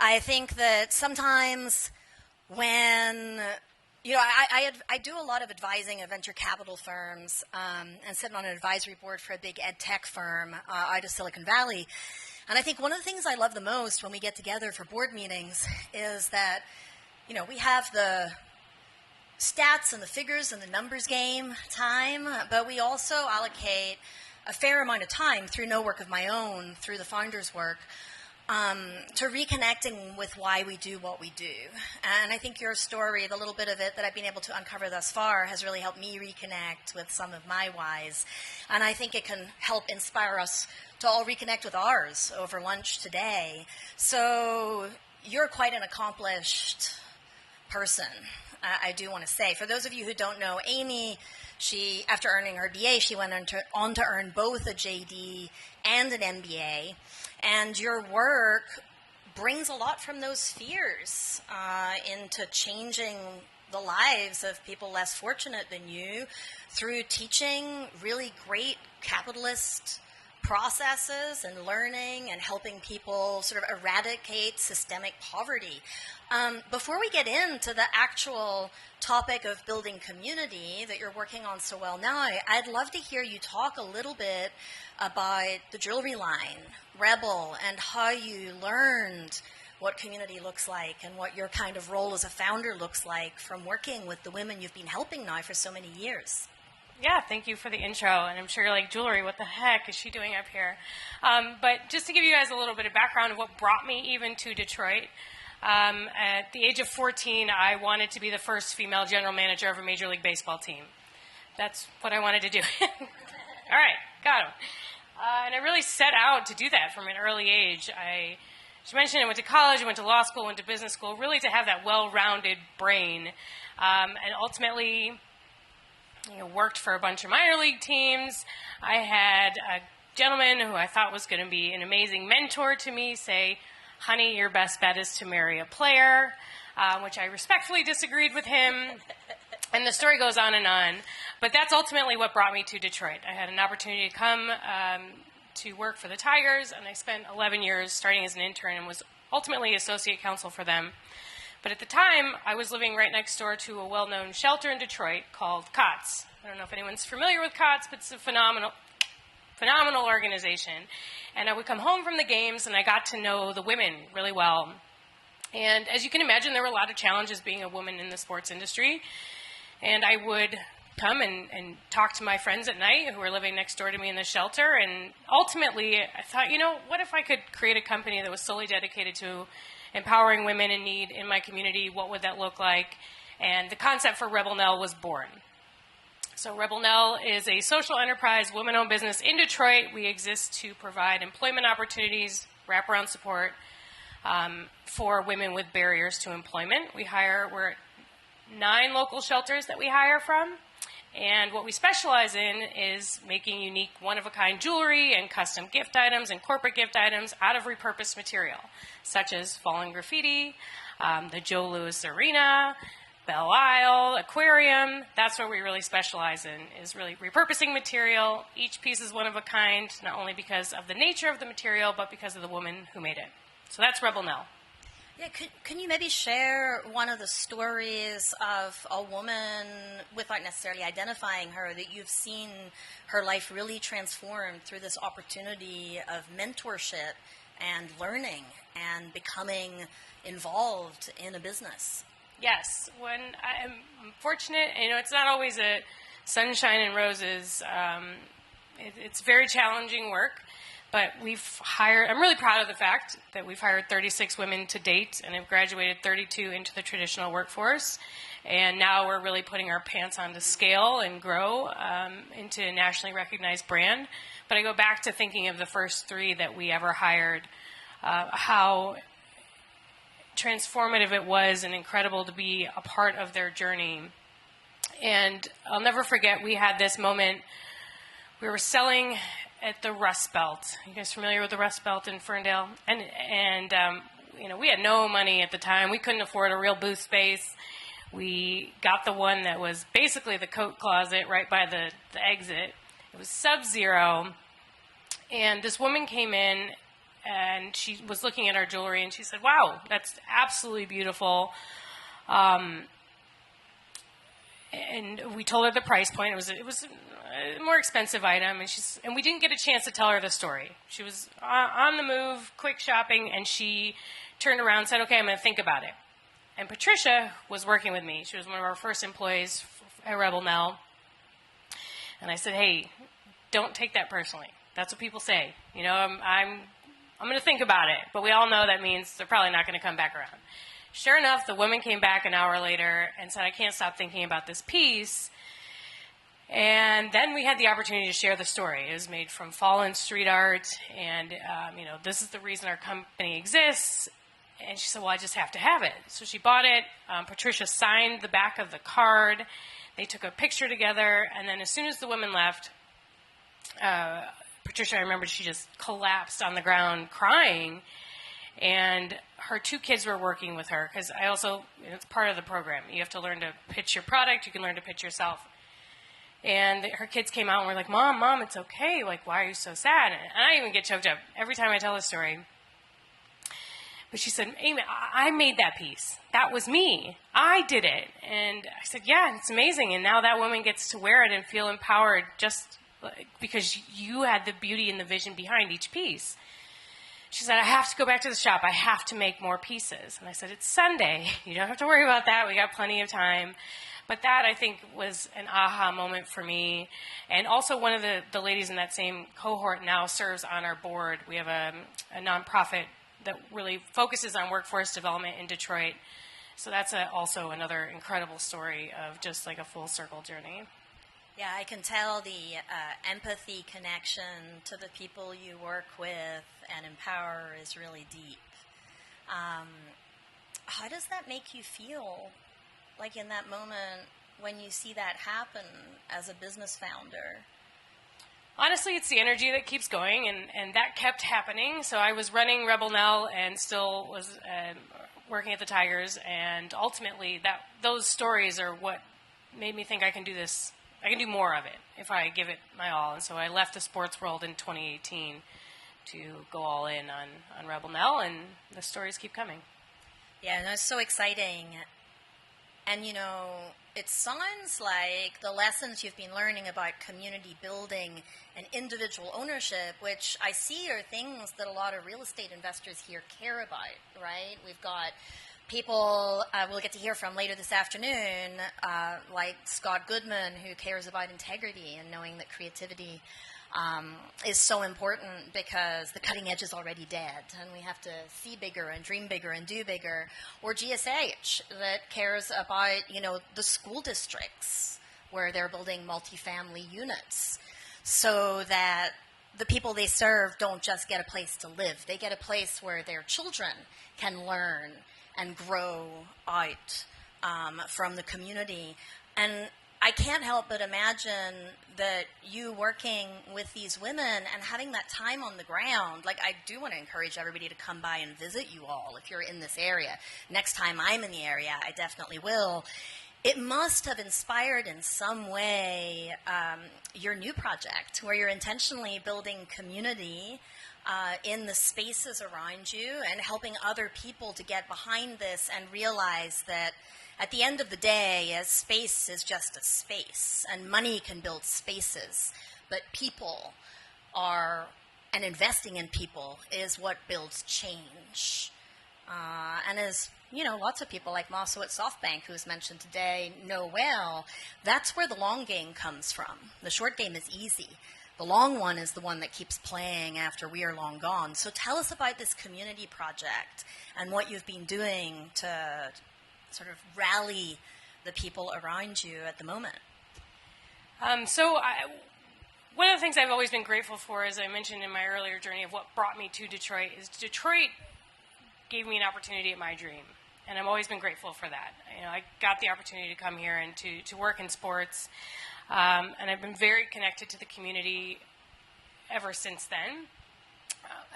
I think that sometimes when I do a lot of advising of venture capital firms and sit on an advisory board for a big ed tech firm out of Silicon Valley. And I think one of the things I love the most when we get together for board meetings is that, we have the stats and the figures and the numbers game time, but we also allocate a fair amount of time through no work of my own, through the founders' work, to reconnecting with why we do what we do. And I think your story, the little bit of it that I've been able to uncover thus far, has really helped me reconnect with some of my whys. And I think it can help inspire us to all reconnect with ours over lunch today. So you're quite an accomplished person, I do want to say. For those of you who don't know Amy, she, after earning her BA, she went on to earn both a JD and an MBA. And your work brings a lot from those fears into changing the lives of people less fortunate than you through teaching really great capitalist processes and learning and helping people sort of eradicate systemic poverty. Before we get into the actual topic of building community that you're working on so well now, I'd love to hear you talk a little bit about the jewelry line, Rebel, and how you learned what community looks like and what your kind of role as a founder looks like from working with the women you've been helping now for so many years. Yeah, thank you for the intro. And I'm sure you're like, jewelry, what the heck is she doing up here? But just to give you guys a little bit of background of what brought me even to Detroit, at the age of 14, I wanted to be the first female general manager of a Major League Baseball team. That's what I wanted to do. All right, got him. And I really set out to do that from an early age. As you mentioned, I went to college, I went to law school, went to business school, really to have that well-rounded brain. And ultimately, worked for a bunch of minor league teams. I had a gentleman who I thought was going to be an amazing mentor to me say, honey, your best bet is to marry a player, which I respectfully disagreed with him. And the story goes on and on. But that's ultimately what brought me to Detroit. I had an opportunity to come to work for the Tigers, and I spent 11 years starting as an intern and was ultimately associate counsel for them. But at the time, I was living right next door to a well-known shelter in Detroit called COTS. I don't know if anyone's familiar with COTS, but it's a phenomenal organization. And I would come home from the games, and I got to know the women really well. And as you can imagine, there were a lot of challenges being a woman in the sports industry. And I would come and talk to my friends at night who were living next door to me in the shelter. And ultimately, I thought, what if I could create a company that was solely dedicated to empowering women in need in my community? What would that look like? And the concept for Rebel Nell was born. So Rebel Nell is a social enterprise, women-owned business in Detroit. We exist to provide employment opportunities, wraparound support for women with barriers to employment. We're at 9 local shelters that we hire from. And what we specialize in is making unique, one-of-a-kind jewelry and custom gift items and corporate gift items out of repurposed material, such as fallen graffiti, the Joe Louis Arena, Belle Isle, aquarium. That's what we really specialize in, is really repurposing material. Each piece is one of a kind, not only because of the nature of the material, but because of the woman who made it. So that's Rebel Nell. Yeah, can you maybe share one of the stories of a woman, without necessarily identifying her, that you've seen her life really transformed through this opportunity of mentorship and learning and becoming involved in a business? Yes, when I'm fortunate, it's not always a sunshine and roses. It's very challenging work. But I'm really proud of the fact that we've hired 36 women to date and have graduated 32 into the traditional workforce. And now we're really putting our pants on to scale and grow into a nationally recognized brand. But I go back to thinking of the first 3 that we ever hired, how transformative it was and incredible to be a part of their journey. And I'll never forget, we had this moment. We were selling at the Rust Belt. You guys familiar with the Rust Belt in Ferndale? And we had no money at the time. We couldn't afford a real booth space. We got the one that was basically the coat closet right by the exit. It was sub-zero. And this woman came in and she was looking at our jewelry, and she said, "Wow, that's absolutely beautiful." And we told her the price point. It was a more expensive item, and we didn't get a chance to tell her the story. She was on the move, quick shopping, and she turned around and said, "Okay, I'm going to think about it." And Patricia was working with me. She was one of our first employees at Rebel Nell. And I said, "Hey, don't take that personally. That's what people say. You know, I'm going to think about it, but we all know that means they're probably not going to come back around." Sure enough, the woman came back an hour later and said, "I can't stop thinking about this piece." And then we had the opportunity to share the story. It was made from fallen street art, and this is the reason our company exists. And she said, "Well, I just have to have it." So she bought it. Patricia signed the back of the card. They took a picture together, and then as soon as the woman left, Patricia, I remember, she just collapsed on the ground crying. And her 2 kids were working with her, because it's part of the program. You have to learn to pitch your product. You can learn to pitch yourself. And her kids came out and were like, Mom, it's okay. Like, why are you so sad?" And I even get choked up every time I tell the story. But she said, "Amy, I made that piece. That was me. I did it." And I said, "Yeah, it's amazing. And now that woman gets to wear it and feel empowered just because you had the beauty and the vision behind each piece." She said, "I have to go back to the shop. I have to make more pieces." And I said, "It's Sunday. You don't have to worry about that. We got plenty of time." But that, I think, was an aha moment for me. And also, one of the ladies in that same cohort now serves on our board. We have a nonprofit that really focuses on workforce development in Detroit. So that's also another incredible story of just like a full circle journey. Yeah, I can tell the empathy connection to the people you work with and empower is really deep. How does that make you feel, like in that moment when you see that happen as a business founder? Honestly, it's the energy that keeps going, and that kept happening. So I was running Rebel Nell and still was working at the Tigers, and ultimately those stories are what made me think I can do this. I can do more of it if I give it my all. And so I left the sports world in 2018 to go all in on Rebel Nell, and the stories keep coming. Yeah, no, it's so exciting. And, it sounds like the lessons you've been learning about community building and individual ownership, which I see are things that a lot of real estate investors here care about, right? We've got people we'll get to hear from later this afternoon, like Scott Goodman, who cares about integrity and knowing that creativity is so important because the cutting edge is already dead and we have to see bigger and dream bigger and do bigger. Or GSH, that cares about, the school districts where they're building multifamily units so that the people they serve don't just get a place to live. They get a place where their children can learn and grow out from the community. And I can't help but imagine that you working with these women and having that time on the ground, like I do want to encourage everybody to come by and visit you all if you're in this area. Next time I'm in the area, I definitely will. It must have inspired in some way your new project where you're intentionally building community in the spaces around you and helping other people to get behind this and realize that at the end of the day, a space is just a space, and money can build spaces, but people are, and investing in people is what builds change. And as lots of people like Maso at SoftBank, who was mentioned today, know well, that's where the long game comes from. The short game is easy. The long one is the one that keeps playing after we are long gone. So tell us about this community project and what you've been doing to sort of rally the people around you at the moment. One of the things I've always been grateful for, as I mentioned in my earlier journey of what brought me to Detroit, is Detroit gave me an opportunity at my dream. And I've always been grateful for that. I got the opportunity to come here and to work in sports. And I've been very connected to the community ever since then.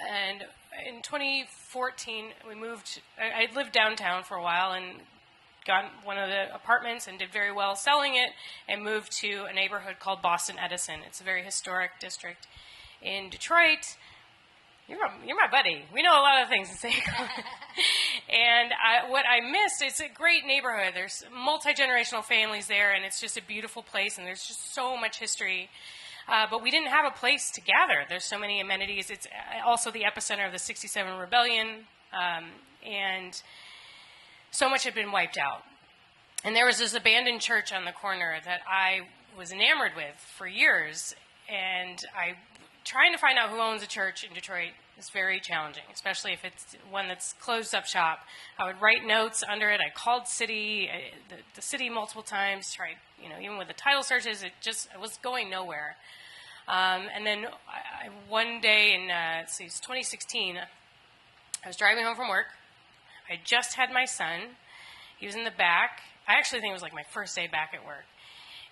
And in 2014, we moved. I lived downtown for a while and got one of the apartments and did very well selling it and moved to a neighborhood called Boston Edison. It's a very historic district in Detroit. You're my buddy. We know a lot of things in St. Clair. And what I missed, it's a great neighborhood. There's multi-generational families there, and it's just a beautiful place, and there's just so much history. But we didn't have a place to gather. There's so many amenities. It's also the epicenter of the 67 rebellion, and so much had been wiped out. And there was this abandoned church on the corner that I was enamored with for years, and trying to find out who owns a church in Detroit is very challenging, especially if it's one that's closed up shop. I would write notes under it. I called the city multiple times, tried, even with the title searches, it was going nowhere. And then one day in, it was 2016, I was driving home from work. I just had my son. He was in the back. I actually think it was like my first day back at work.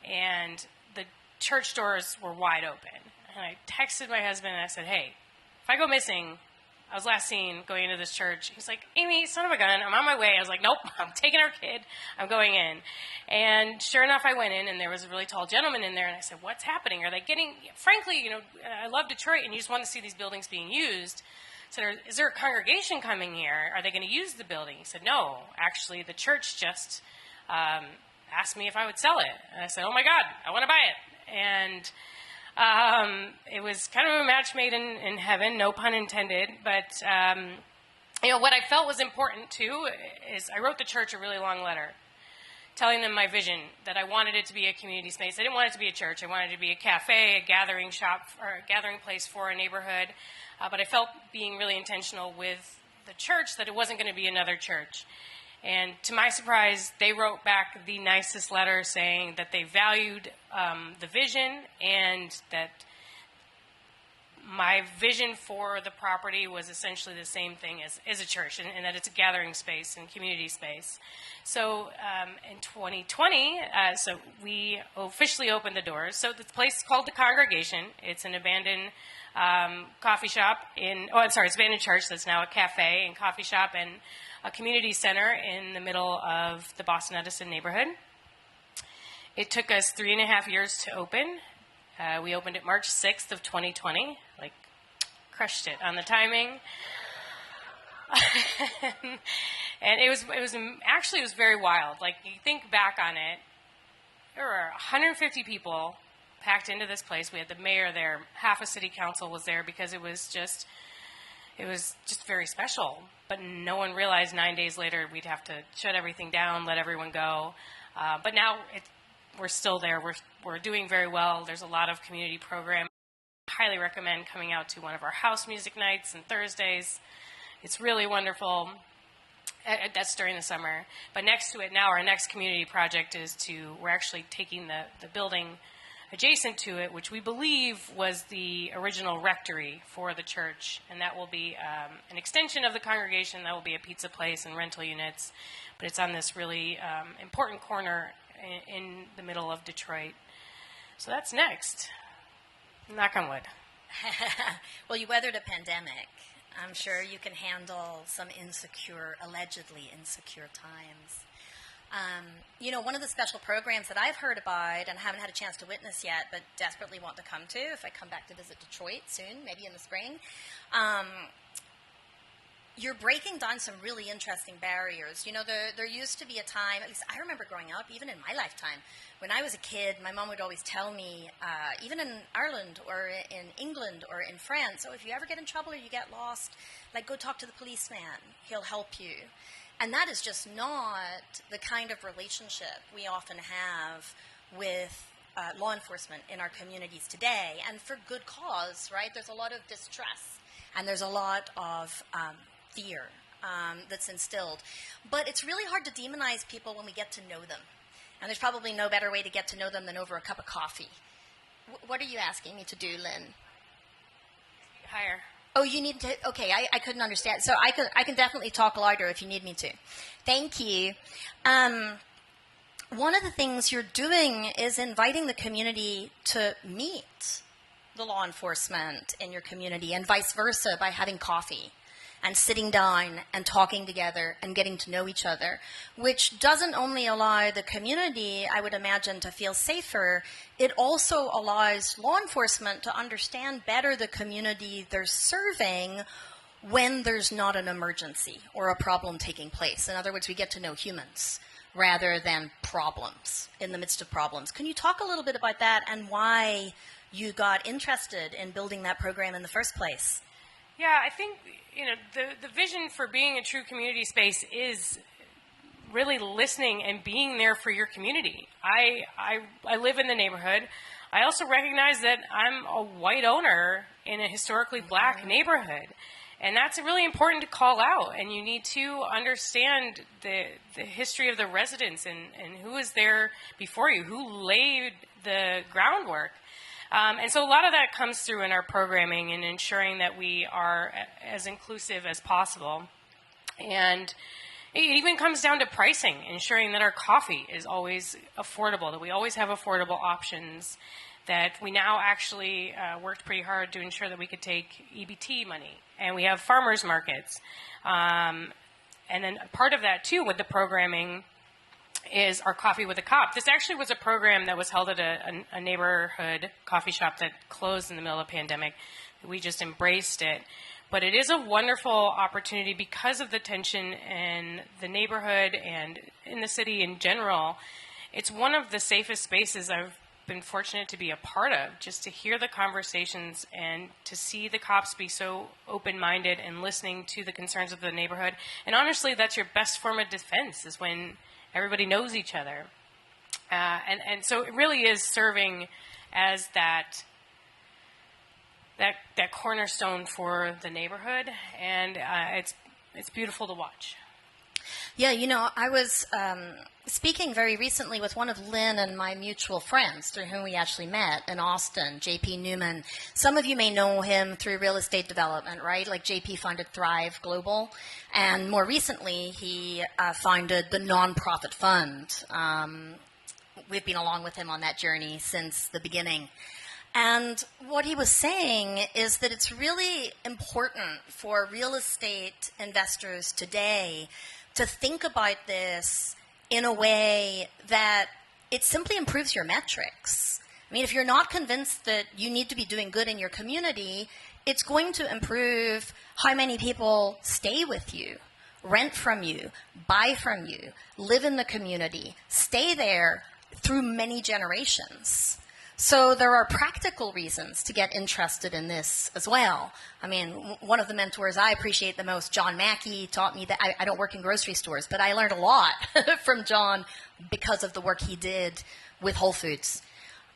And the church doors were wide open. And I texted my husband and I said, hey, if I go missing, I was last seen going into this church. He's like, Amy, son of a gun, I'm on my way. I was like, nope, I'm taking our kid. I'm going in. And sure enough, I went in, and there was a really tall gentleman in there. And I said, what's happening? Are they getting, frankly, I love Detroit, and you just want to see these buildings being used. I said, is there a congregation coming here? Are they going to use the building? He said, no, actually, the church just asked me if I would sell it. And I said, oh my God, I want to buy it. And it was kind of a match made in heaven, no pun intended. But, what I felt was important, too, is I wrote the church a really long letter telling them my vision, that I wanted it to be a community space. I didn't want it to be a church. I wanted it to be a cafe, a gathering shop, or a gathering place for a neighborhood. But I felt, being really intentional with the church, that it wasn't going to be another church. And to my surprise, they wrote back the nicest letter saying that they valued the vision, and that my vision for the property was essentially the same thing as a church, and that it's a gathering space and community space. So in 2020, so we officially opened the doors. So the place is called The Congregation. It's an abandoned coffee shop it's an abandoned church that's now a cafe and coffee shop and a community center in the middle of the Boston Edison neighborhood. It took us 3.5 years to open. We opened it March 6th of 2020, crushed it on the timing. And it was very wild. You think back on it, there were 150 people packed into this place. We had the mayor there, half a city council was there, because it was just very special. But no one realized 9 days later we'd have to shut everything down, let everyone go. But now we're still there. We're doing very well. There's a lot of community programming. I highly recommend coming out to one of our house music nights and Thursdays. It's really wonderful. That's during the summer. But next to it now, our next community project we're actually taking the building adjacent to it, which we believe was the original rectory for the church, and that will be an extension of the congregation. That will be a pizza place and rental units, but it's on this really important corner in the middle of Detroit. So that's next. Knock on wood. Well, you weathered a pandemic. I'm sure you can handle some allegedly insecure times. One of the special programs that I've heard about and haven't had a chance to witness yet, but desperately want to come to if I come back to visit Detroit soon, maybe in the spring, you're breaking down some really interesting barriers. There used to be a time, at least I remember growing up, even in my lifetime, when I was a kid, my mom would always tell me, even in Ireland or in England or in France, if you ever get in trouble or you get lost, go talk to the policeman. He'll help you. And that is just not the kind of relationship we often have with law enforcement in our communities today, and for good cause, right? There's a lot of distrust, and there's a lot of fear that's instilled. But it's really hard to demonize people when we get to know them. And there's probably no better way to get to know them than over a cup of coffee. What are you asking me to do, Lynn? Higher. Oh, you need to, okay, I couldn't understand. So I can definitely talk louder if you need me to. Thank you. One of the things you're doing is inviting the community to meet the law enforcement in your community, and vice versa by having coffee and sitting down and talking together and getting to know each other, which doesn't only allow the community, I would imagine, to feel safer, it also allows law enforcement to understand better the community they're serving when there's not an emergency or a problem taking place. In other words, we get to know humans rather than problems in the midst of problems. Can you talk a little bit about that and why you got interested in building that program in the first place? Yeah, I think the vision for being a true community space is really listening and being there for your community. I live in the neighborhood. I also recognize that I'm a white owner in a historically black neighborhood. And that's really important to call out. And you need to understand the history of the residents and who is there before you, who laid the groundwork. And so a lot of that comes through in our programming and ensuring that we are as inclusive as possible. And it even comes down to pricing, ensuring that our coffee is always affordable, that we always have affordable options, that we now actually worked pretty hard to ensure that we could take EBT money. And we have farmers markets. And then part of that, too, with the programming is our Coffee with a Cop. This actually was a program that was held at a neighborhood coffee shop that closed in the middle of the pandemic. We just embraced it. But it is a wonderful opportunity because of the tension in the neighborhood and in the city in general. It's one of the safest spaces I've been fortunate to be a part of, just to hear the conversations and to see the cops be so open-minded and listening to the concerns of the neighborhood. And honestly, that's your best form of defense, is when everybody knows each other. And so it really is serving as that cornerstone for the neighborhood, and it's beautiful to watch. Yeah, I was speaking very recently with one of Lynn and my mutual friends through whom we actually met in Austin, JP Newman. Some of you may know him through real estate development, right? Like JP founded Thrive Global, and more recently he founded the nonprofit fund. We've been along with him on that journey since the beginning. And what he was saying is that it's really important for real estate investors today to think about this in a way that it simply improves your metrics. I mean, if you're not convinced that you need to be doing good in your community, it's going to improve how many people stay with you, rent from you, buy from you, live in the community, stay there through many generations. So there are practical reasons to get interested in this as well. I mean, one of the mentors I appreciate the most, John Mackey, taught me that I don't work in grocery stores, but I learned a lot from John because of the work he did with Whole Foods.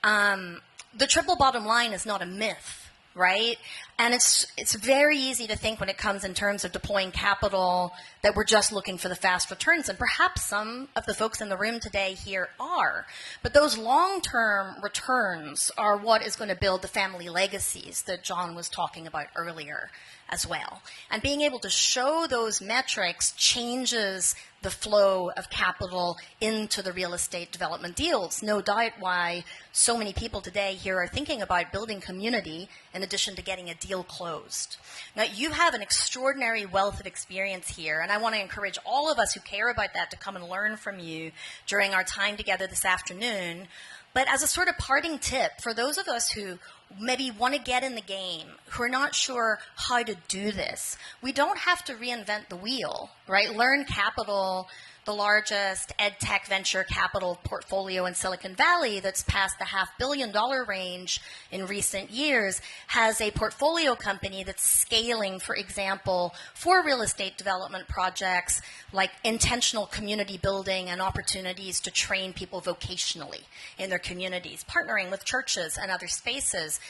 The triple bottom line is not a myth, right? And it's very easy to think when it comes in terms of deploying capital that we're just looking for the fast returns. And perhaps some of the folks in the room today here are. But those long-term returns are what is going to build the family legacies that John was talking about earlier as well. And being able to show those metrics changes the flow of capital into the real estate development deals. No doubt why so many people today here are thinking about building community in addition to getting a deal closed. Now, you have an extraordinary wealth of experience here, and I want to encourage all of us who care about that to come and learn from you during our time together this afternoon. But as a sort of parting tip, for those of us who maybe want to get in the game, who are not sure how to do this, we don't have to reinvent the wheel, right? Learn Capital, the largest ed tech venture capital portfolio in Silicon Valley that's past the $500 million range in recent years, has a portfolio company that's scaling, for example, for real estate development projects like intentional community building and opportunities to train people vocationally in their communities, partnering with churches and other spaces.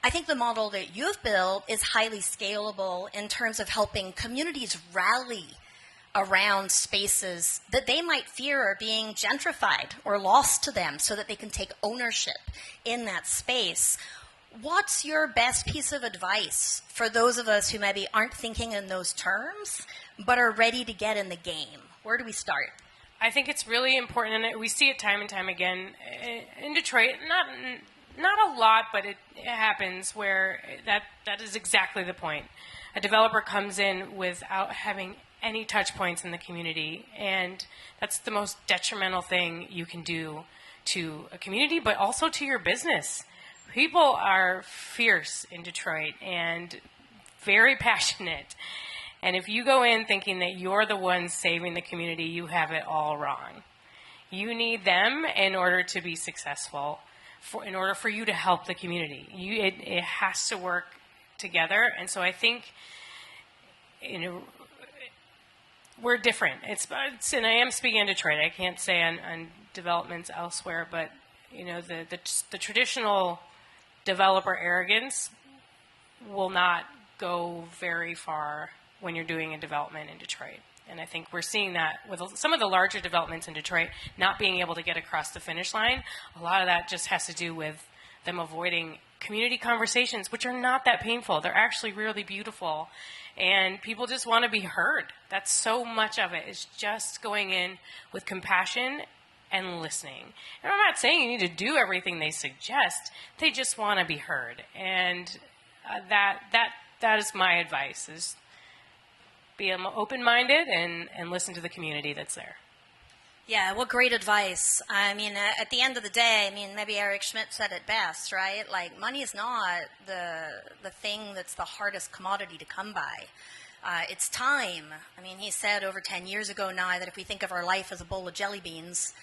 I think the model that you've built is highly scalable in terms of helping communities rally around spaces that they might fear are being gentrified or lost to them so that they can take ownership in that space. What's your best piece of advice for those of us who maybe aren't thinking in those terms but are ready to get in the game? Where do we start? I think it's really important, and we see it time and time again in Detroit. Not a lot, but it happens where that is exactly the point. a developer comes in without having any touch points in the community, and that's the most detrimental thing you can do to a community, but also to your business. People are fierce in Detroit and very passionate. And if you go in thinking that you're the one saving the community, you have it all wrong. You need them in order to be successful, in order for you to help the community. It has to work together. And so I think, we're different. And I am speaking in Detroit. I can't say on developments elsewhere, but the traditional developer arrogance will not go very far when you're doing a development in Detroit. And I think we're seeing that with some of the larger developments in Detroit not being able to get across the finish line. A lot of that just has to do with them avoiding community conversations, which are not that painful. They're actually really beautiful. And people just want to be heard. That's so much of it, is just going in with compassion and listening. And I'm not saying you need to do everything they suggest. They just want to be heard. And that is my advice, is be open-minded and listen to the community that's there. Yeah, well, great advice. I mean, at the end of the day, maybe Eric Schmidt said it best, right? Like, money is not the thing that's the hardest commodity to come by. It's time. He said over 10 years ago now that if we think of our life as a bowl of jelly beans,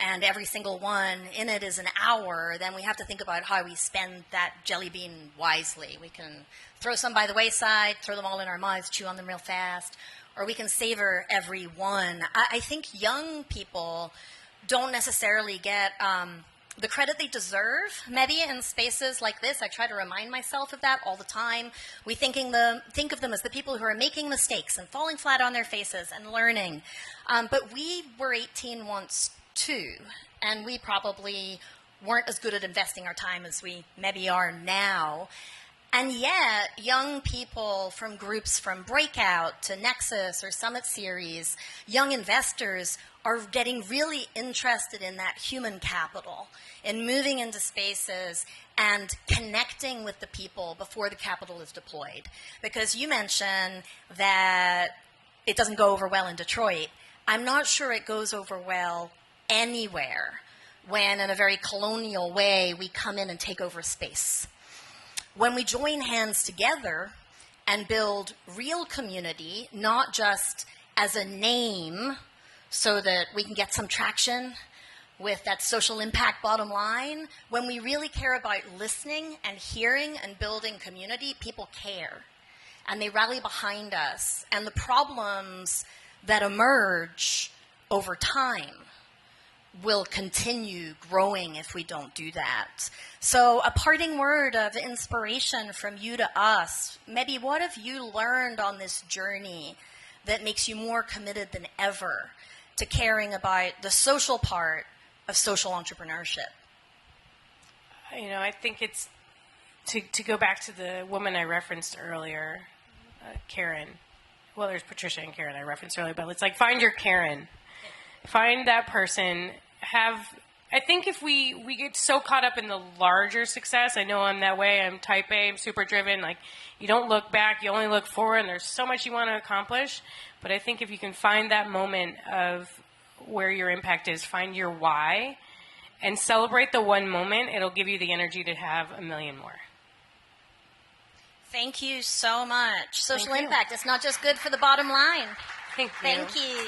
and every single one in it is an hour, then we have to think about how we spend that jelly bean wisely. We can throw some by the wayside, throw them all in our mouths, chew on them real fast, or we can savor every one. I think young people don't necessarily get the credit they deserve, maybe in spaces like this. I try to remind myself of that all the time. We think of them as the people who are making mistakes and falling flat on their faces and learning. But we were 18 once too, and we probably weren't as good at investing our time as we maybe are now. And yet, young people from groups from Breakout to Nexus or Summit Series, young investors are getting really interested in that human capital, in moving into spaces and connecting with the people before the capital is deployed. Because you mentioned that it doesn't go over well in Detroit. I'm not sure it goes over well anywhere when, in a very colonial way, we come in and take over space. When we join hands together and build real community, not just as a name so that we can get some traction with that social impact bottom line, when we really care about listening and hearing and building community, people care. And they rally behind us. And the problems that emerge over time will continue growing if we don't do that. So a parting word of inspiration from you to us. Maybe what have you learned on this journey that makes you more committed than ever to caring about the social part of social entrepreneurship? I think it's to go back to the woman I referenced earlier, Karen. Well, there's Patricia and Karen I referenced earlier, but it's like find your Karen. Find that person. I think if we get so caught up in the larger success, I know I'm that way, I'm type A, I'm super driven, like you don't look back, you only look forward, and there's so much you want to accomplish. But I think if you can find that moment of where your impact is, find your why, and celebrate the one moment, it'll give you the energy to have a million more. Thank you so much. Social impact, it's not just good for the bottom line. Thank you. Thank you.